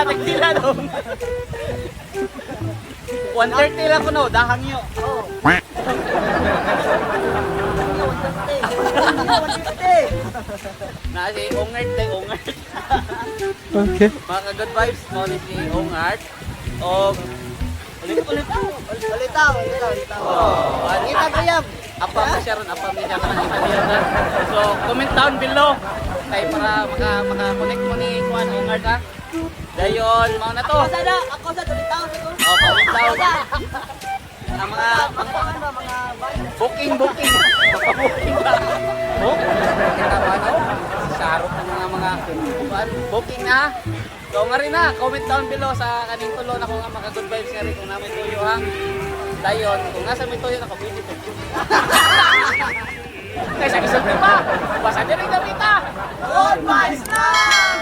tagtila dong. 130 lang ko no, dahang nyo. Na si Ongart day, Ongart. Okay. Mga good vibes mo ni si Ongart. O ulit taw. Kita kayam. Apa mo siya ron, apa mo siya ron kita niya na. So comment down below kay para maka-connect mo ni Juan Ongart ha. Dayon, mga na to. Ako sa tulitaw ito. Oh, comment down. Ang mga booking. Booking ba? Book? Kita ba no? Sarap ng mga booking na. So nga rin na, comment down below sa kaning tulo na kung nga maka good vibes nga rin kung namin tuyo ha. Dayon, kung nasa may tuyo nakapwede to. Kaya sa gisulti pa, basa din rin kita. Good vibes na!